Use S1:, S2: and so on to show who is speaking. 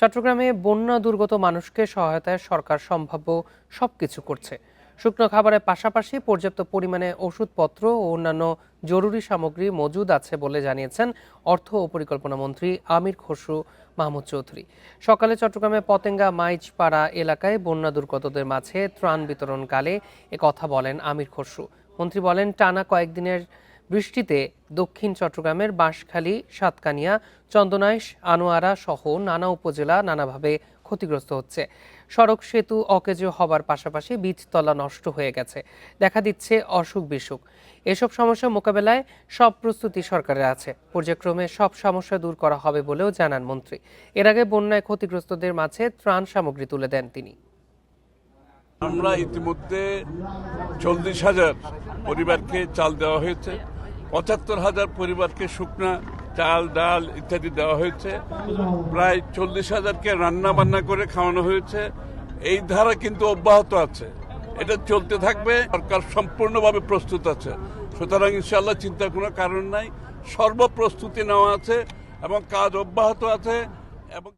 S1: চট্টগ্রামে বন্যা দুর্গত মানুষকে সহায়তায় সরকার সম্ভাব্য সবকিছু করছে। শুকনো খাবারের পাশাপাশি পর্যাপ্ত পরিমাণে ওষুধপত্র ও অন্যান্য জরুরি সামগ্রী মজুদ আছে বলে জানিয়েছেন অর্থ ও পরিকল্পনা মন্ত্রী আমির খসরু মাহমুদ চৌধুরী। সকালে চট্টগ্রামে পতেঙ্গা মাইজপাড়া এলাকায় বন্যা দুর্গতদের মাঝে ত্রাণ বিতরণকালে কথা বলেন আমির খসরু। মন্ত্রী বলেন, টানা কয়েকদিনের বৃষ্টিতে দক্ষিণ চট্টগ্রামের বাঁশখালী, সাতকানিয়া, চন্দনাইশ, আনোয়ারা সহ নানা উপজেলা নানাভাবে ক্ষতিগ্রস্ত হচ্ছে। সড়ক সেতু অকেজো হবার পাশাপাশি বীজতলা নষ্ট হয়ে গেছে, দেখা দিচ্ছে অসুখ বিসুখ। এসব সমস্যা মোকাবেলায় সব প্রস্তুতি সরকারের আছে। পর্যায়ক্রমে সব সমস্যা দূর করা হবে বলেও জানান মন্ত্রী। এর আগে বন্যায় ক্ষতিগ্রস্তদের মাঝে ত্রাণ সামগ্রী তুলে দেন তিনি।
S2: আমরা ইতিমধ্যে 40,000 পরিবারকে চাল দেওয়া হয়েছে, 75,000 পরিবারকে শুকনা চাল, ডাল ইত্যাদি দেওয়া হয়েছে, প্রায় 40,000কে রান্না বান্না করে খাওয়ানো হয়েছে। এই ধারা কিন্তু অব্যাহত আছে, এটা চলতে থাকবে। সরকার সম্পূর্ণভাবে প্রস্তুত আছে, সুতরাং ইনশাআল্লাহ চিন্তার কোনো কারণ নাই। সর্বপ্রস্তুতি নেওয়া আছে এবং কাজ অব্যাহত আছে এবং